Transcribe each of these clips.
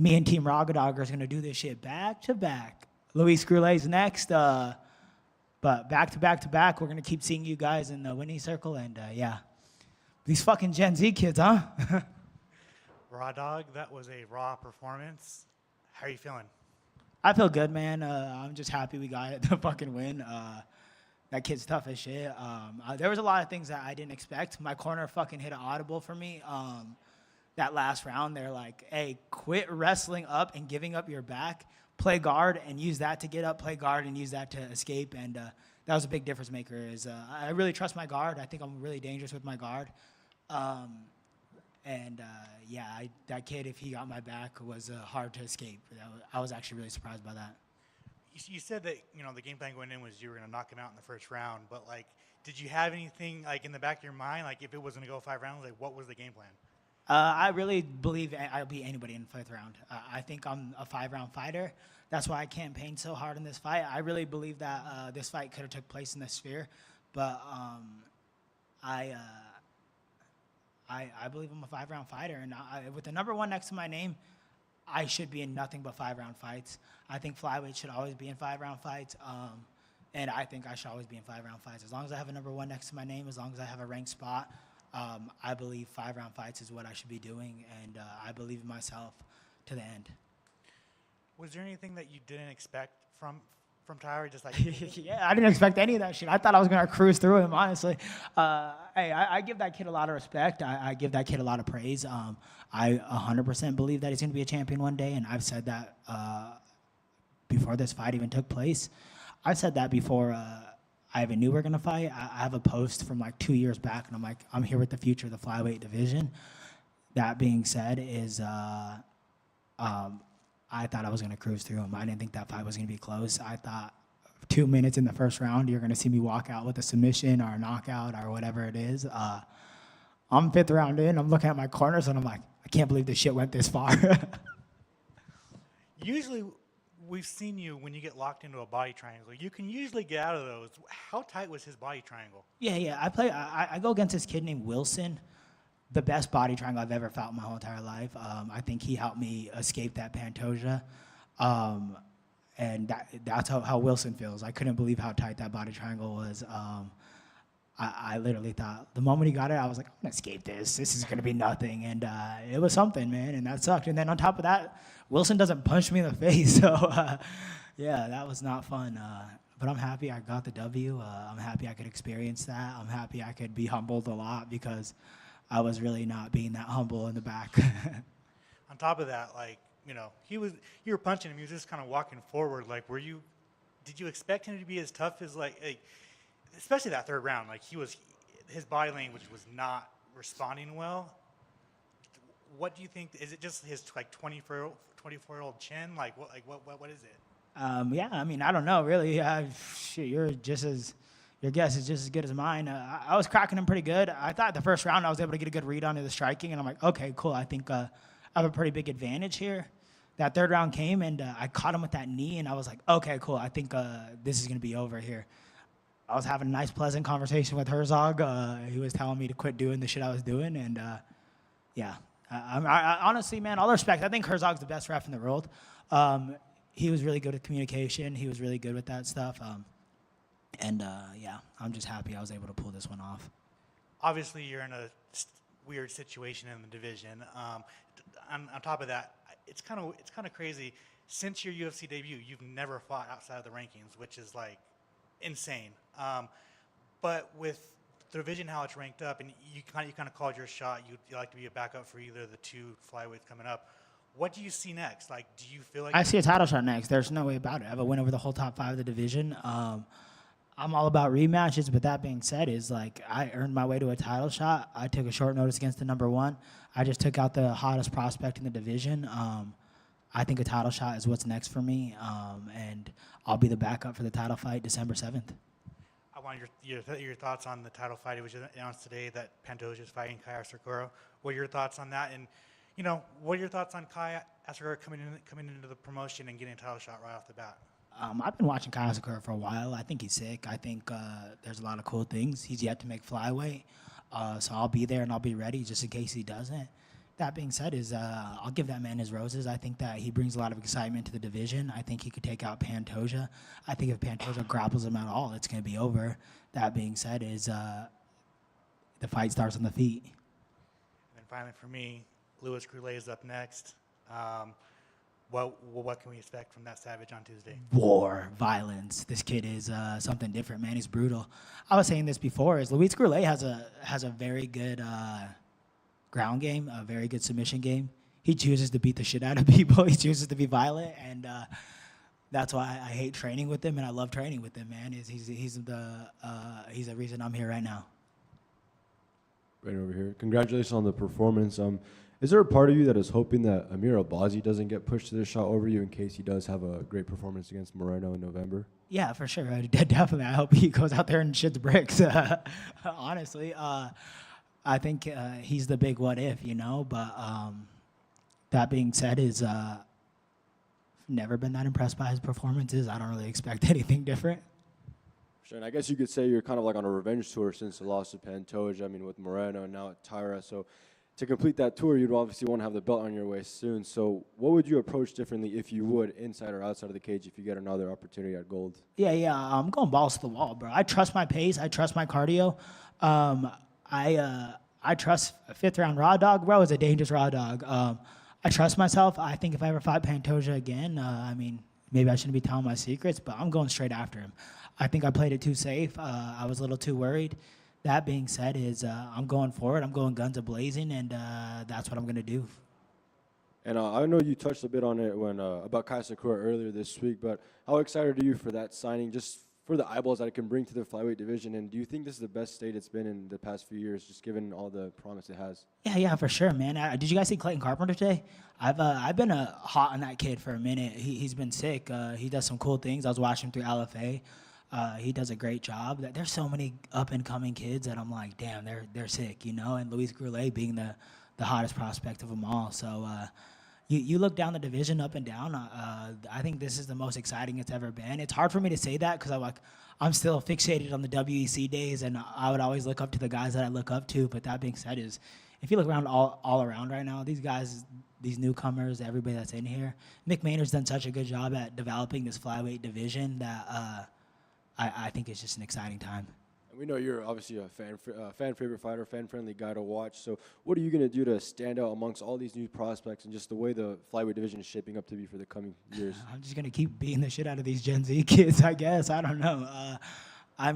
me and Team Ragadog are going to do this shit back to back. Luis Grulet's next. But back to back to back, we're going to keep seeing you guys in the winning circle. And yeah, these fucking Gen Z kids, huh? Raw Dog, that was a raw performance. How are you feeling? I feel good, man. I'm just happy we got the fucking win. That kid's tough as shit. There was a lot of things that I didn't expect. My corner fucking hit an audible for me. That last round, they're like, hey, quit wrestling up and giving up your back. Play guard and use that to get up. Play guard and use that to escape. And that was a big difference maker. I really trust my guard. I think I'm really dangerous with my guard. That kid, if he got my back, was hard to escape. I was actually really surprised by that. You said that the game plan going in was you were going to knock him out in the first round, but like, did you have anything like in the back of your mind, like if it was going to go 5 rounds, like what was the game plan? I really believe I'll beat anybody in the 5th round. I think I'm a 5-round fighter. That's why I campaigned so hard in this fight. I really believe that this fight could have took place in the Sphere, but I believe I'm a 5-round fighter, and with the number 1 next to my name, I should be in nothing but 5-round fights. I think flyweight should always be in 5-round fights, and I think I should always be in 5-round fights. As long as I have a number 1 next to my name, as long as I have a ranked spot, I believe 5-round fights is what I should be doing, and I believe in myself to the end. Was there anything that you didn't expect from Tyler? Just like yeah, I didn't expect any of that shit. I thought I was gonna cruise through him, honestly. Hey, I give that kid a lot of respect. I give that kid a lot of praise. I 100% believe that he's gonna be a champion one day, and I've said that before this fight even took place. I said that before I even knew we were gonna fight. I have a post from like 2 years back, and I'm like, I'm here with the future of the flyweight division. That being said, I thought I was going to cruise through him. I didn't think that fight was going to be close. I thought 2 minutes in the first round, you're going to see me walk out with a submission or a knockout or whatever it is. I'm 5th round in. I'm looking at my corners, and I'm like, I can't believe this shit went this far. Usually, we've seen you when you get locked into a body triangle. You can usually get out of those. How tight was his body triangle? Yeah. I go against this kid named Wilson. The best body triangle I've ever felt in my whole entire life. I think he helped me escape that Pantoja. And that's how Wilson feels. I couldn't believe how tight that body triangle was. I literally thought, the moment he got it, I was like, I'm going to escape this. This is going to be nothing. And it was something, man, and that sucked. And then on top of that, Wilson doesn't punch me in the face. So, yeah, that was not fun. But I'm happy I got the W. I'm happy I could experience that. I'm happy I could be humbled a lot because I was really not being that humble in the back. On top of that, like, you were punching him. He was just kind of walking forward. Like, did you expect him to be as tough as like especially that 3rd round? Like, his body language was not responding well. What do you think? Is it just his like 24-year-old chin? Like, what is it? Yeah, I mean, I don't know really. Shit, your guess is just as good as mine. I was cracking him pretty good. I thought the first round I was able to get a good read onto the striking, and I'm like, okay, cool. I think I have a pretty big advantage here. That 3rd round came, and I caught him with that knee, and I was like, okay, cool. I think this is going to be over here. I was having a nice, pleasant conversation with Herzog. He was telling me to quit doing the shit I was doing, and yeah. I honestly, man, all respect. I think Herzog's the best ref in the world. He was really good at communication. He was really good with that stuff. Yeah, I'm just happy I was able to pull this one off. Obviously, you're in a weird situation in the division. On top of that, it's kind of crazy. Since your UFC debut, you've never fought outside of the rankings, which is like insane. But with the division, how it's ranked up, and you kind of called your shot. You like to be a backup for either of the 2 flyweights coming up. What do you see next? Like, do you feel like I see a title shot next? There's no way about it. I have a win over the whole top 5 of the division. I'm all about rematches, but that being said, is like I earned my way to a title shot. I took a short notice against the number 1. I just took out the hottest prospect in the division. I think a title shot is what's next for me, and I'll be the backup for the title fight December 7th. I want your thoughts on the title fight. It was announced today that Pantoja is fighting Kai Asakura. What are your thoughts on that? And what are your thoughts on Kai Asakura coming into the promotion and getting a title shot right off the bat? I've been watching Kai Asakura for a while. I think he's sick. I think there's a lot of cool things. He's yet to make flyweight, so I'll be there and I'll be ready just in case he doesn't. That being said, I'll give that man his roses. I think that he brings a lot of excitement to the division. I think he could take out Pantoja. I think if Pantoja grapples him at all, it's going to be over. That being said, the fight starts on the feet. And finally, for me, Louis Goulet is up next. What can we expect from that Savage on Tuesday? War, violence. This kid is something different, man. He's brutal. I was saying this before. Luis Goulet has a very good ground game, a very good submission game. He chooses to beat the shit out of people. He chooses to be violent, and that's why I hate training with him, and I love training with him, man. He's the reason I'm here right now. Right over here. Congratulations on the performance. Is there a part of you that is hoping that Amir Albazi doesn't get pushed to the shot over you in case he does have a great performance against Moreno in November? Yeah, for sure. Definitely. I hope he goes out there and shits bricks. Honestly, I think he's the big what if, But that being said, never been that impressed by his performances. I don't really expect anything different. Sure, and I guess you could say you're kind of like on a revenge tour since the loss of Pantoja. I mean, with Moreno and now at Tyra. So to complete that tour, you'd obviously want to have the belt on your waist soon. So what would you approach differently if you would, inside or outside of the cage, if you get another opportunity at gold? Yeah. I'm going balls to the wall, bro. I trust my pace. I trust my cardio. I trust a fifth-round Raw Dog, bro. Is a dangerous Raw Dog. I trust myself. I think if I ever fight Pantoja again, maybe I shouldn't be telling my secrets, but I'm going straight after him. I think I played it too safe. I was a little too worried. That being said, I'm going forward. I'm going guns a-blazing, and that's what I'm going to do. And I know you touched a bit on it about Kai Sakura earlier this week, but how excited are you for that signing, just for the eyeballs that it can bring to the flyweight division? And do you think this is the best state it's been in the past few years, just given all the promise it has? Yeah, for sure, man. Did you guys see Clayton Carpenter today? I've been hot on that kid for a minute. He's been sick. He does some cool things. I was watching him through LFA. He does a great job. There's so many up-and-coming kids that I'm like, damn, they're sick, And Luis Goulet being the hottest prospect of them all. So you look down the division up and down. I think this is the most exciting it's ever been. It's hard for me to say that because I'm still fixated on the WEC days, and I would always look up to the guys that I look up to. But that being said, if you look around all around right now, these guys, these newcomers, everybody that's in here, Mick Maynard's done such a good job at developing this flyweight division that I think it's just an exciting time. And we know you're obviously a fan favorite fighter, fan-friendly guy to watch. So what are you going to do to stand out amongst all these new prospects and just the way the flyweight division is shaping up to be for the coming years? I'm just going to keep beating the shit out of these Gen Z kids, I guess. I don't know. I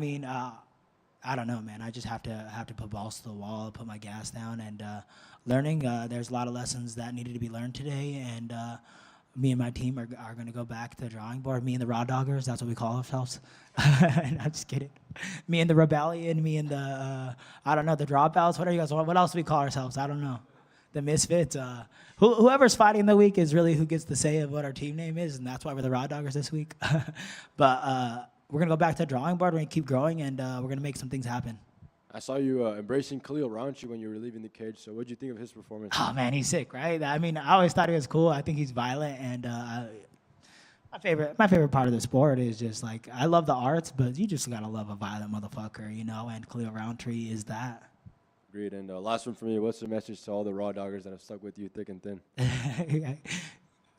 don't know, man. I just have to put balls to the wall, put my gas down, and learning. There's a lot of lessons that needed to be learned today, and me and my team are going to go back to the drawing board. Me and the Raw Doggers, that's what we call ourselves. I'm just kidding. Me and the Rebellion, me and the, the Dropouts. What are you guys? What else do we call ourselves? I don't know. The Misfits. Whoever's fighting the week is really who gets the say of what our team name is, and that's why we're the Raw Doggers this week. But we're going to go back to the drawing board. We're going to keep growing, and we're going to make some things happen. I saw you embracing Khalil Rountree when you were leaving the cage. So what did you think of his performance? Oh, man, he's sick, right? I always thought he was cool. I think he's violent, and my favorite part of the sport is just, like, I love the arts, but you just got to love a violent motherfucker, and Khalil Rountree is that. Agreed. And last one for me, what's the message to all the Raw Doggers that have stuck with you thick and thin?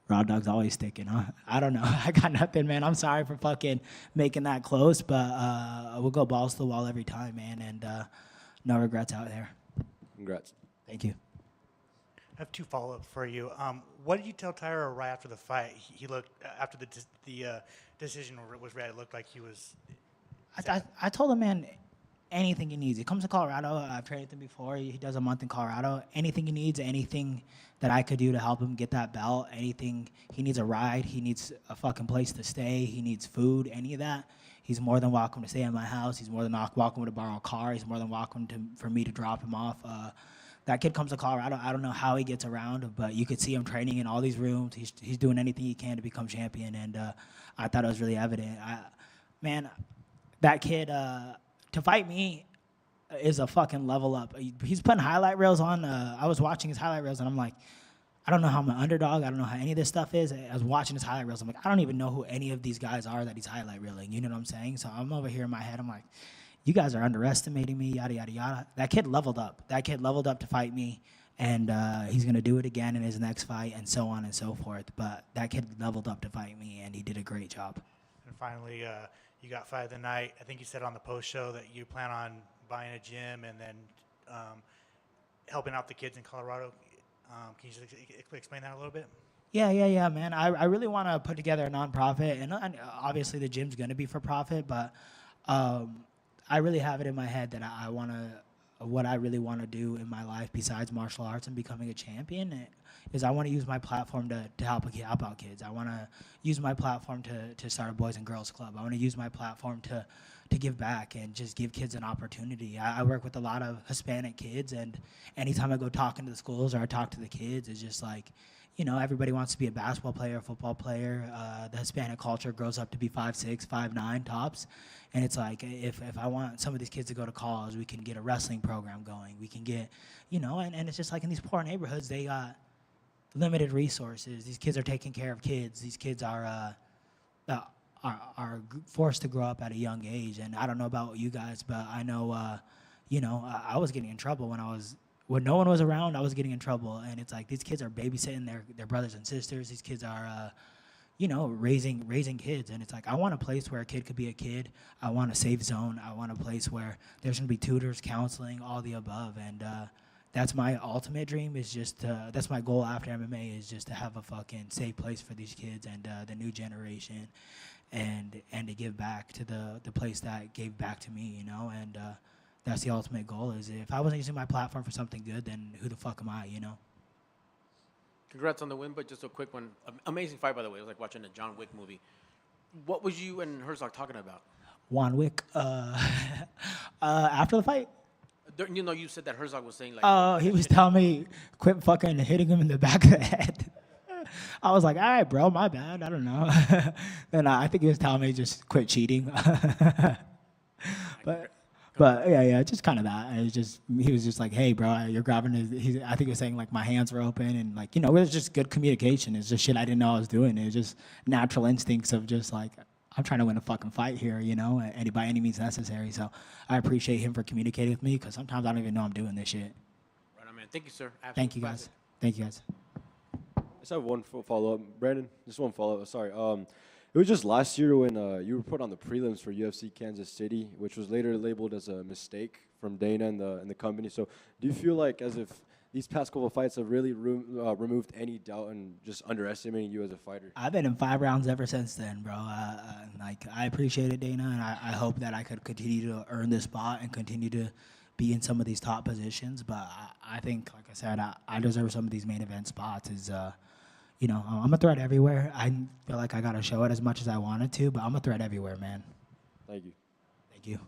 Raw Dog's always sticking, huh? I don't know. I got nothing, man. I'm sorry for fucking making that close, but we'll go balls to the wall every time, man, and no regrets out there. Congrats. Thank you. I have two follow-ups for you. What did you tell Tyra right after the fight? He looked, after the decision was read, it looked like he was... I told him, man, anything he needs. He comes to Colorado. I've trained with him before. He does a month in Colorado. Anything he needs, anything that I could do to help him get that belt, anything. He needs a ride. He needs a fucking place to stay. He needs food, any of that. He's more than welcome to stay at my house. He's more than welcome to borrow a car. He's more than welcome for me to drop him off. That kid comes to Colorado. I don't know how he gets around, but you could see him training in all these rooms. He's doing anything he can to become champion, and I thought it was really evident. Man, that kid, to fight me is a fucking level up. He's putting highlight reels on. I was watching his highlight reels, and I'm like, I don't know how I'm an underdog. I don't know how any of this stuff is. I was watching his highlight reels. I'm like, I don't even know who any of these guys are that he's highlight reeling. You know what I'm saying? So I'm over here in my head. I'm like, you guys are underestimating me, yada, yada, yada. That kid leveled up. That kid leveled up to fight me. and he's gonna do it again in his next fight, and so on and so forth. But that kid leveled up to fight me, and he did a great job. And finally, you got fight of the night. I think you said on the post show that you plan on buying a gym and then helping out the kids in Colorado. Can you just explain that a little bit? Yeah, man. I really want to put together a nonprofit, and obviously the gym's going to be for profit, but I really have it in my head that I want to, what I really want to do in my life besides martial arts and becoming a champion is I want to use my platform to help out kids. I want to use my platform to start a Boys and Girls Club. I want to use my platform to give back and just give kids an opportunity. I work with a lot of Hispanic kids, and anytime I go talking to the schools or I talk to the kids, it's just like, you know, everybody wants to be a basketball player, a football player. The Hispanic culture grows up to be 5'6", 5'9" tops. And it's like, if I want some of these kids to go to college, we can get a wrestling program going. We can get, you know, and it's just like in these poor neighborhoods, they got limited resources. These kids are taking care of kids. These kids are forced to grow up at a young age. And I don't know about you guys, but I know, you know, I was getting in trouble when no one was around. I was getting in trouble, and it's like these kids are babysitting their brothers and sisters. These kids are, you know, raising kids, and it's like I want a place where a kid could be a kid. I want a safe zone. I want a place where there's gonna be tutors, counseling, all the above, and that's my ultimate dream. Is just that's my goal after MMA is just to have a fucking safe place for these kids and the new generation, and to give back to the place that gave back to me, you know, and. That's the ultimate goal. Is if I wasn't using my platform for something good, then who the fuck am I, you know? Congrats on the win, but just a quick one. Amazing fight, by the way. It was like watching a John Wick movie. What was you and Herzog talking about? Juan Wick. After the fight? You know, you said that Herzog was saying like... he was telling me, quit fucking hitting him in the back of the head. I was like, all right, bro, my bad. I don't know. And I think he was telling me just quit cheating. But yeah, just kind of that. It was just he was just like, hey, bro, you're grabbing his. I think he was saying like my hands were open and like, you know, it was just good communication. It's just shit I didn't know I was doing. It was just natural instincts of just like I'm trying to win a fucking fight here, you know, by any means necessary. So I appreciate him for communicating with me because sometimes I don't even know I'm doing this shit. Right on, man. Thank you, sir. Thank you, guys. Thank you, guys. I just have one follow-up. Brandon, just one follow-up. Sorry. It was just last year when you were put on the prelims for UFC Kansas City, which was later labeled as a mistake from Dana and the company. So do you feel like as if these past couple of fights have really removed any doubt and just underestimating you as a fighter? I've been in 5 rounds ever since then, bro. Like I appreciate it, Dana, and I hope that I could continue to earn this spot and continue to be in some of these top positions. But I think, like I said, I deserve some of these main event spots. You know, I'm a threat everywhere. I feel like I got to show it as much as I wanted to, but I'm a threat everywhere, man. Thank you. Thank you.